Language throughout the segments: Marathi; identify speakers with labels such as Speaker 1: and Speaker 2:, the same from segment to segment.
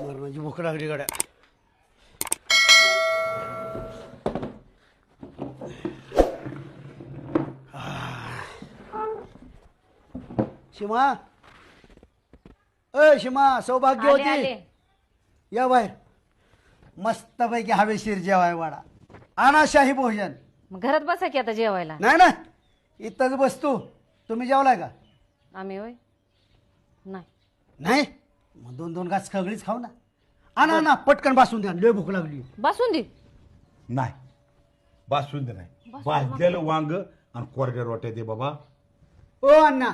Speaker 1: मरणाची भूक लागली गाड्या. शिमा, अ शिमा, सौभाग्यवती, या बाहेर. मस्तपैकी हवेशीर जेवाय वाडा, आणा शाही भोजन.
Speaker 2: मग घरात बसा की आता जेवायला.
Speaker 1: नाही ना, इथंच बसतो. तुम्ही जेवलाय का?
Speaker 2: आम्ही होय नाही.
Speaker 1: नाही, मग दोन दोन घास सगळीच खाऊ ना. आणा ना, पटकन बसून द्या, लय भूक लागली.
Speaker 2: बासुंदी
Speaker 3: नाही, बासुंदी नाही, भाजलेलं वांग आणि कोरड्या रोट्या दे बाबा.
Speaker 1: ओ अण्णा,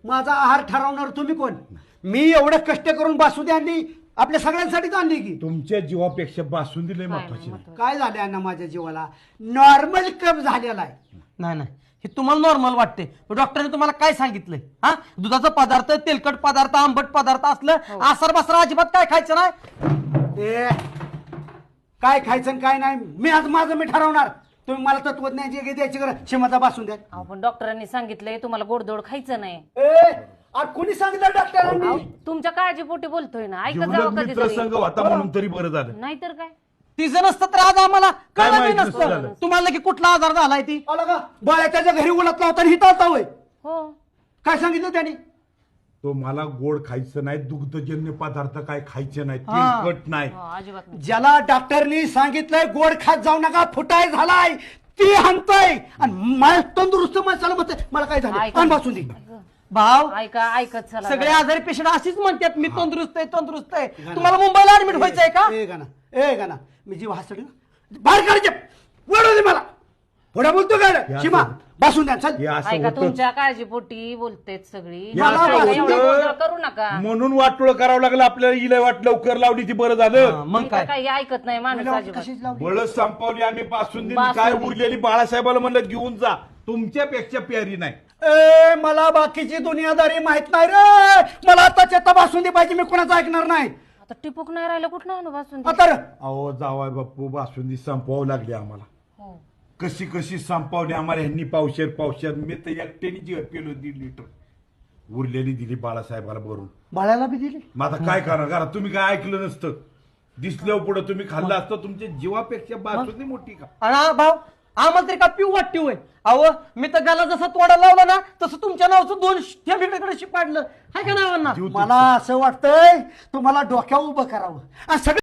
Speaker 1: माझा आहार ठरवणार तुम्ही कोण? मी एवढं कष्ट करून बासुंदी आणली, आपल्या सगळ्यांसाठीच आणली की.
Speaker 3: तुमच्या जीवापेक्षा बासुंदी लय महत्वाची नाही.
Speaker 1: काय झाले अण्णा, माझ्या जीवाला नॉर्मल कप झालेला आहे.
Speaker 4: नाही नाही, हे तुम्हाला नॉर्मल वाटते. डॉक्टरने तुम्हाला काय सांगितलंय? हा, दुधाचा पदार्थ, तेलकट पदार्थ, आंबट पदार्थ असलं आसार बसरा अजिबात काय खायचं नाही.
Speaker 1: ए, काय खायचं आणि काय नाही मी आज माझं मी ठरवणार. तुम्ही मला तत्वज्ञाची द्यायची करा. शिमाचा बासून द्या.
Speaker 2: अहो पण डॉक्टरांनी सांगितलंय तुम्हाला गोडधोड खायचं नाही.
Speaker 1: कोणी सांगितलं डॉक्टरांनी?
Speaker 2: अहो, तुमच्या काळजीपोटी बोलतोय ना, ऐकत
Speaker 3: जीवलग
Speaker 2: जावं
Speaker 3: मित्र
Speaker 2: कधीतरी.
Speaker 3: संघ होता म्हणून तरी बरं झालं.
Speaker 2: नाहीतर काय.
Speaker 4: तिचं नसतं तर आज आम्हाला
Speaker 3: काय
Speaker 4: कळलं
Speaker 3: माहिती
Speaker 4: नसतं
Speaker 3: झालं?
Speaker 4: तुम्हाला की कुठला आजार झालाय ती.
Speaker 1: आला का बाळ्या त्याच्या घरी उलटला होता आणि हिथं होता होय.
Speaker 2: हो,
Speaker 1: काय सांगितलं त्यांनी?
Speaker 3: तो मला गोड खायचं नाही, दुग्धजन्य पदार्थ काय खायचे नाही,
Speaker 4: हा.
Speaker 3: तेलकट नाही.
Speaker 2: हो, अजिबात नाही.
Speaker 1: ज्याला डॉक्टरनी सांगितलंय गोड खात जाऊ नका, फुटाय झालाय, ती हाणतोय आणि मला तंदुरुस्त माणसाला म्हणतोय मला काय झालं.
Speaker 2: ऐका.
Speaker 1: आण बासून दे.
Speaker 4: भाव,
Speaker 2: ऐका, ऐकत चला.
Speaker 4: सगळे आजारी पेशंट अशीच म्हणतात मी तंदुरुस्त आहे, तंदुरुस्त आहे. तुम्हाला मुंबईला ऍडमिट व्हायचंय का?
Speaker 1: ए गाना, मी जीव हसड बाहेर काढायचे, वळू दे मला. पुढे बोलतो काय शिमा, बासून द्या चल.
Speaker 3: हे असं
Speaker 2: ऐका,
Speaker 3: होतं.
Speaker 2: तुमच्या काळजीपोटी बोलतेत सगळी.
Speaker 3: या
Speaker 1: मला
Speaker 3: असं
Speaker 1: बासून
Speaker 2: एवढं
Speaker 3: होतं.
Speaker 2: गोंधळ करू नका.
Speaker 3: म्हणून वाटोळ करावं लागलं आपल्याला. इला वाट लवकर लावली ती बरं झालं.
Speaker 4: मग काय?
Speaker 2: काही ऐकत नाही माणूस अजिबात.
Speaker 1: कशीच लावली.
Speaker 3: बळच संपवली आम्ही बासुंदी.
Speaker 2: बासुंदी.
Speaker 3: काय उरलेली बाळासाहेबाला म्हणलं घेऊन जा, तुमच्यापेक्षा प्यारी नाही.
Speaker 1: ए मला बाकीची दुनियादारी माहित नाही रे. मला आता चेता बासून दे पाहिजे, मी कोणाचं ऐकणार नाही.
Speaker 2: आता टिपूक नाही राहिलं कुठं आणू बासून.
Speaker 1: आता रे.
Speaker 3: अहो जावाय बाप्पू, बासुंदी संपवावं लागली आम्हाला.
Speaker 2: हो,
Speaker 3: कशी कशी संपवली आम्हाला ह्यांनी. पावशेर पावशेर मी तर एकट्याने जीव पेलो 1.5 लिटर. उरलेली दिली बाळासाहेबाला भरून.
Speaker 1: बाळाला बी दिली.
Speaker 3: मग आता काय करणार? घरात तुम्ही काय ऐकलं नसतं, दिसल्यावर पुढे तुम्ही खाल्लं असतं. तुमच्या जीवापेक्षा बासुंदी मोठी का?
Speaker 4: आणि भाव, आम्हाला तरी का पिऊ वाटते होय? अहो, मी तर गाला जसा तोडा लावला ना तसं तुमच्या नावचं 2 थेंब इकडे शिपाडलं. हाय का नावांना?
Speaker 3: जीव
Speaker 1: मला असं वाटतंय तुम्हाला डोक्यावर उभं करावं आणि सगळं